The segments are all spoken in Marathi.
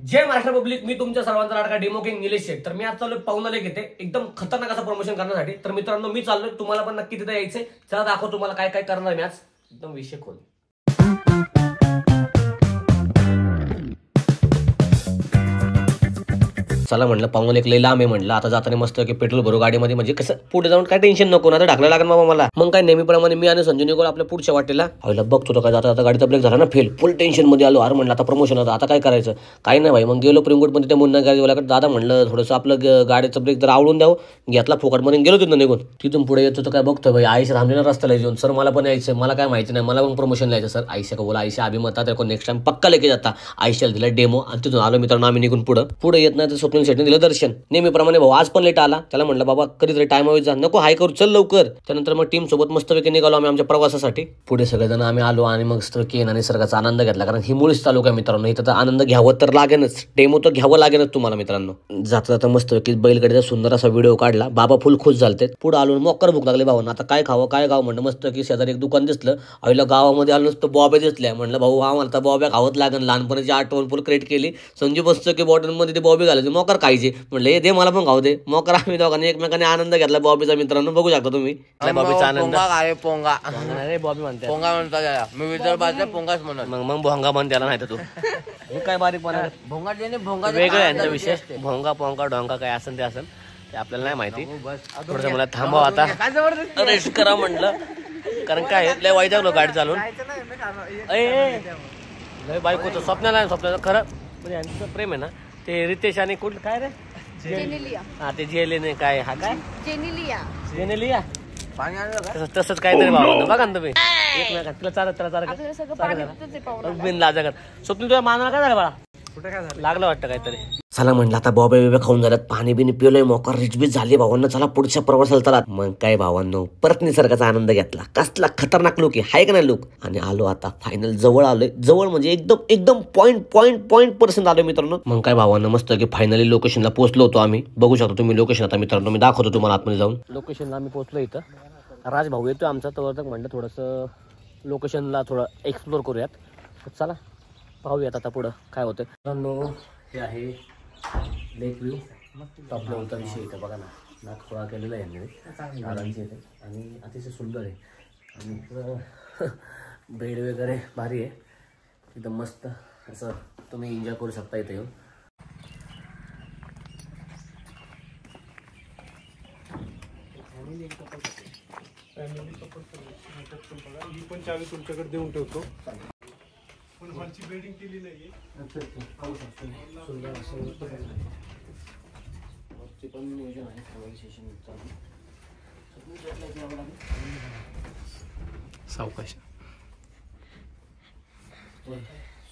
जय महाराष्ट्र पब्लिक, मी तुमच्या सर्वांचा लाडका डेमो किंग निलेश शेठ. तर मी आज चाललोय पाहुणा लेक येथे एकदम खतरनाक असं प्रमोशन करण्यासाठी. तर मित्रांनो मी चाललोय, तुम्हाला पण नक्की तिथे यायचंय. चला दाखव तुम्हाला काय काय करणार मी आज. एकदम विषय खोल. चला म्हणलं पाहुणा लेक लय लांब आहे म्हणलं, आता जाताना मस्त की पेट्रोल भरू गाडीमध्ये, म्हणजे कसं पुढे जाऊन काय टेन्शन नको ना, ढाकला लागेल बाबा मला. मग काय नेहमीप्रमाणे मी आणि संजू निकोल आपल्या पुढच्या वाटेला आईला बघतो तो काय जाता जाता गाडीचा ब्रेक झाला ना फेल. फुल टेन्शन मध्ये आलो. अरे म्हणलं आता प्रमोशन होतं, आता काय करायचं काय नाही भाई. मग गेलो प्रिंगोटमध्ये त्या मुन्ना गाडीवाल्याकडे. दादा म्हणलं थोडंसं आपलं गाडीचं ब्रेक जर आवडून द्यावं. घेतला फुकटमध्ये गेलो तिथं निघून. तिथून पुढे येतो तर काय बघतो भाई आईशी थांबलेला रस्त्याला येऊन. सर मला पण यायचं, मला काय माहिती नाही, मला पण प्रमोशन यायचं सर. आईशा का बोला, आईशा अभिमता तर नेक्स्ट टाइम पक्का लेके जाता. आईशाला दिला डेमो आणि तिथून आलो मित्रांनो आम्ही निघून पुढे येत नाही तर स्वप्नील शेट्टीने दिलं दर्शन. नेहमीप्रमाणे भाऊ आज पण लेट आला. त्याला म्हटलं बाबा कधीतरी टाइम जा, नको हाय करू चल लवकर. त्यानंतर मग टीम सोबत मस्तपैकी निघालो आम्ही आमच्या प्रवासासाठी. पुढे सगळेजण आम्ही आलो आणि मग मस्तपैकी आणि निसर्गाचा आनंद घेतला. कारण ही मुळीच तालुका मित्रांनो, इथं तर आनंद घ्यावं तर लागेलच, डेमो तर घ्यावं लागेलच तुम्हाला मित्रांनो. जाता जाता मस्तपैकी बैलगाडीचा सुंदर असा व्हिडिओ काढला. बाबा फुल खुश झालते. पुढे आलो मोकर भूक लागले भावांना, आता काय खावं काय खावं म्हणलं. मस्त की शेजारी एक दुकान दिसलं. आईला गावामध्ये आलो नुसतं बॉब्या दिसल्या. म्हणलं भाऊ आम्हाला तर बॉब्या खावत लागेल. लहानपणाची आठवण फुल क्रिएट केली. संजू मस्त की बॉटलमध्ये ते बॉबी घालायचे, मोकर खायचे. म्हणलं हे दे मला पण खाऊ दे मोकर. आम्ही दोघांनी एकमेकांनी आनंद घेतला बॉबीचा मित्रांनो, बघू शकता तुम्ही बॉबीचा आनंद. पोंगा बॉबी म्हणते पोंगा म्हणतात, मी विदर्भातल्या पोंगाच म्हणत. मग भोंगा म्हण त्याला नाही तर तू हे काय बारीकपणा भोंगा भोंगा वेगळं यांचा विषय. भोंगा पोंगा डोंगा काय असेल ते असेल ते आपल्याला नाही माहिती. थोडंसं मला थांबव आता, रेस्ट करा म्हणलं. कारण काय लय वाईट झालो गाडी चालून. लय बायकोचं स्वप्नाला खरं म्हणजे यांचं प्रेम आहे ना ते रितेश आणि कुठलं काय रे हा ते जेलेने काय हा काय जेनेलिया तसंच काहीतरी भाव बघा ना तुम्ही एकमेकात तिला चालत बिन लाजा कर. स्वप्न तुझ्या मानाला काय झालं बाळा, कुठे काय झालं लागलं वाटतं काहीतरी. चला म्हणलं आता बॉबे बिबे खाऊन झाल्यात, पाणी बिनी पिलोय, मोकार रिचबीच झाली भावांना. चला पुढच्या प्रवासाला चला. मग काय भावांनो परत निसर्गाचा आनंद घेतला. कसला खतरनाक लुक आहे हाय का नाही लुक. आणि आलो आता फायनल जवळ आलोय. जवळ म्हणजे एकदम पॉईंट आलोय मित्रांनो. मग काय भावांना मस्त की फायनली लोकेशनला पोहोचलो होतो आम्ही. बघू शकता तुम्ही लोकेशन आता मित्रांनो, मी दाखवतो तुम्हाला आतमध्ये जाऊन. लोकेशनला आम्ही पोहोचलो. इथं राज भाऊ येतोय आमचा, तर म्हणलं थोडंसं लोकेशनला थोडं एक्सप्लोर करूयात. चला पाहूयात आता पुढं काय होतं मित्रांनो. हे आहे लेक व्ह्यू. टॉप लेवलचा विषय इथं बघा ना, नाक थोडा केलेला आहे झाडांची इथे आणि अतिशय सुंदर आहे. आणि बेड वगैरे भारी आहे एकदम मस्त असं, तुम्ही एन्जॉय करू शकता इथे येऊन. ही पण चावी तुमच्याकडे देऊन ठेवतो. पण हॉलची बेडिंग केली नाहीये. सुंदर असं पण नियोजन आहे सावकाश.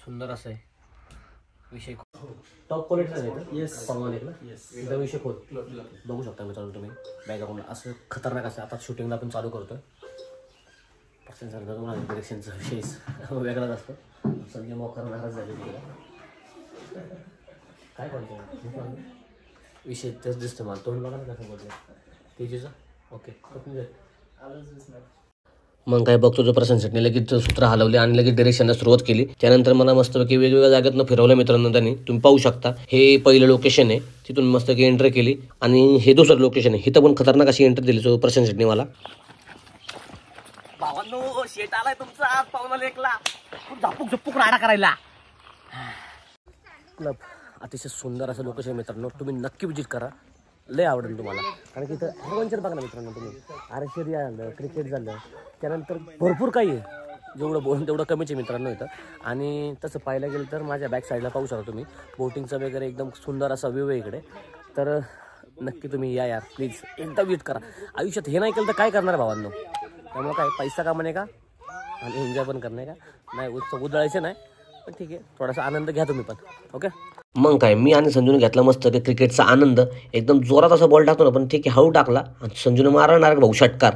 सुंदर असं आहे विषय. टॉप क्वालिटीचा आहे एकदम विषय खोल. बघू शकता मित्रांनो तुम्ही बॅकग्राऊंडला असं खतरनाक असं. आता शूटिंगला आपण चालू करतोय. डिरेक्शनचा विषय वेगळाच असतो. संजय मोकर नाराज झाले काय बोलतो विषय तेच दिसतं मला. तोंड बघा ना कसं बोलतो तेजीचं. ओके मग काय बघतो जो प्रशांत शेट्टीने लगेच सूत्र हलवले आणि लगेच डिरेक्शनला सुरुवात केली. त्यानंतर मला मस्तपैकी वेगवेगळ्या जागेतनं फिरवलं मित्रांनो त्यांनी. तुम्ही पाहू शकता हे पहिलं लोकेशन आहे, तिथून मस्तपैकी एंट्री केली. आणि हे दुसरं लोकेशन आहे, इथं पण खतरनाक अशी एंट्री दिली जो प्रशांत शेट्टी मला. भावांनो शेट आलाय तुमचा आज पाहुणा लेकला झपूक राडा करायला. क्लब अतिशय सुंदर असं लोकेशन मित्रांनो, तुम्ही नक्की विजिट करा, लय आवडेल तुम्हाला. कारण की इथं ॲडव्हेंचर बघा ना मित्रांनो तुम्ही. आर्चरी झालं, क्रिकेट झालं, त्यानंतर भरपूर काही आहे. जेवढं बोलून तेवढं कमीच आहे मित्रांनो इथं. आणि तसं पाहायला गेलं तर माझ्या बॅक साईडला पाहू शकता तुम्ही बोटिंगचं वगैरे एकदम सुंदर असा व्ह्यू आहे इकडे. तर नक्की तुम्ही या यार प्लीज एकदा विजिट करा. आयुष्यात हे नाही केलं तर काय करणार भावांनो. त्यामुळे काय पैसा कामाने का आणि एन्जॉय पण करणे का नाही, उधळायचं नाही. पण ठीक आहे थोडासा आनंद घ्या तुम्ही पण. ओके मग काय मी आणि संजूने घेतला मस्त क्रिकेटचा आनंद. एकदम जोरात असा बॉल टाकतो ना, पण ठीक आहे हळू टाकला आणि संजूने मारणार भाऊ षटकार.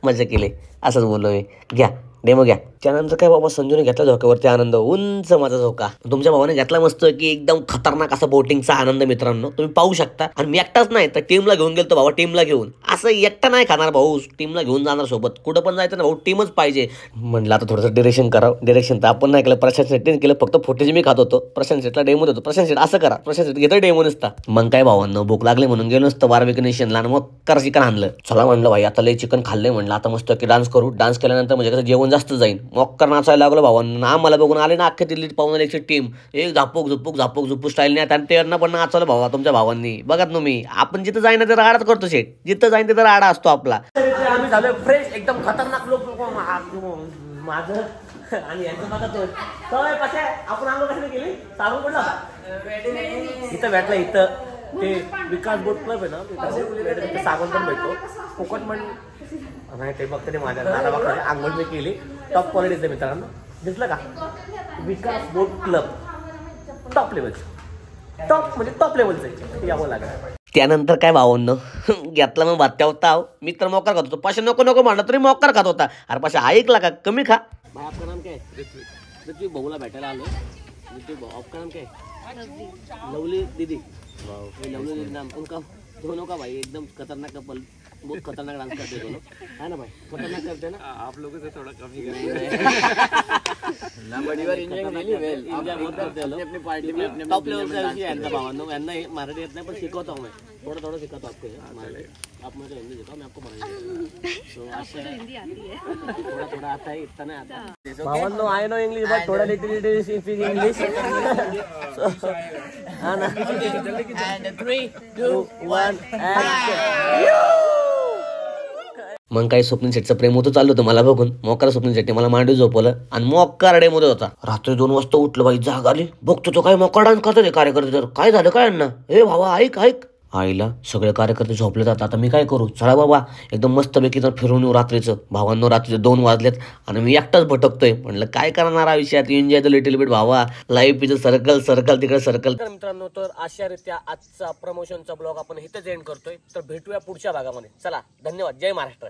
मजा केली असंच बोललो मी. घ्या डेमो घ्या. त्यानंतर काय बाबा संजूने घेतला झोक्यावरती आनंद, उंच माझा झोका. तुमच्या भावाने घेतला मस्त की एकदम खतरनाक असा बोटिंगचा आनंद. मित्रांनो तुम्ही पाहू शकता. आणि मी एकटाच नाही तर टीमला घेऊन गेलो भावा, टीमला घेऊन. असं एकटा नाही खाणार भाऊ, टीमला घेऊन जाणार सोबत. कुठं पण जायचं ना भाऊ, टीमच पाहिजे. म्हणलं आता थोडंसं डिरेक्शन करावं. डिरेक्शन तर आपण नाही केलं, प्रशांत शेट्टीने केलं. फक्त फुटेज मी खात होतो, प्रशांत शेटला डेमो देतो. प्रशांत शेट असं करा, प्रशांत शेट घेतं डेमो नसता. मग काय भावांनो भूक लागली म्हणून गेलो नसतं बार्बेक्यू नेशनला आणि मग कर चिकन आणलं. चला म्हणलं भाई आता लय चिकन खाल्लंय, म्हणलं आता मस्त की डान्स करू. डान्स केल्यानंतर म्हणजे कसं जेवण जास्त जाईल. मॉक्कर नाचायला लागलो भावांना. आम्हाला बघून आले ना अख्ख्या दिल्लीत पाहून एक टीम, एक झापूक झुपूक झापूक झुपूक स्टाईल नाही. आणि त्यांना पण नाचवलं भावा तुमच्या भावांनी. बघा तुम्ही, आपण जिथं जाईन तर राडाच करतो शेट, जिथं जाईन तिथं राडा असतो आपला. आम्ही झालोय फ्रेश एकदम खतरनाक लोक माझं आणि यांचं बघा तो आपण आलो कशाने गेली साबण पडला इथं भेटला. इथं ते विकास बोट क्लब आहे ना, तिथं साबण पण भेटतो फुकट. पण नाही ते बघते माझ्या दादा बघा आंघोळ मी केली टॉप क्वालिटीचं. मित्रांनो दिसलं का, विकास बोट क्लब टॉप लेवलचं, टॉप म्हणजे टॉप लेवलचं यावं लागलं. त्यानंतर काय भावांनो घेतला मग भात्या होता. मी तर मोकार खात होतो. पाशा नको नको म्हणलं तरी मोकार खात होता. अरे पाशा ऐकला का, कमी खा. भाई आपका नाम क्या है? ऋत्विक भाऊला भेटायला आलो. ऋत्विक भाऊ आपका नाम क्या है? लवली दीदी. लवली दीदी नाम उनका दोनों का भाई एकदम खतरनाक कपल, बहुत खतरनाक डांस करते दोनों, है ना भाई? खतरनाक करते ना आप लोगों से थोड़ा कम ही अपनी पार्टी में टॉप लेवल का विषय यांचा भावांनो. यांना मराठी येत नाही पण शिकवतो मैं, थोड़ा थोड़ा सिखाता आपको. आप मुझे हिंदी सिखाओ, मैं आपको मराठी. तो थोड़ा थोड़ा आता है, इतना नहीं आता. भावांनो आई नो इंग्लिश बट थोड़ा लिटिल स्पीक इंग्लिश. हाँ ना. 3, 2, 1 मग काही स्वप्नील शेटचं प्रेम होतं चाललं होतं मला बघून. मोकार स्वप्नील शेट्टी मला मांडू झोपवलं आणि मोकार डेमोत होता. रात्री 2 वाजता उठलं बाई, जाग आली. बघतो तो काय मोकार डान्स करतो ते कार्यकर्ते. तर काय झालं काय यांना, हे भावा ऐक ऐक. आईला सगळे कार्यकर्ते झोपले जातात. आता मी काय करू, चला बाबा एकदम मस्तपैकी तर फिरून येऊ रात्रीचं. भावांनो रात्रीचे 2 वाजलेत आणि मी एकटाच भटकतोय. म्हणलं काय करणार आयुष्यात, एन्जॉय द लिटिल बिट भावा, life is a circle, circle तिकडे सर्कल. तर मित्रांनो तर अशा रीत्या आजचा प्रमोशनचा ब्लॉग आपण इथेच एंड करतोय. तर भेटूया पुढच्या भागामध्ये. चला धन्यवाद, जय महाराष्ट्र.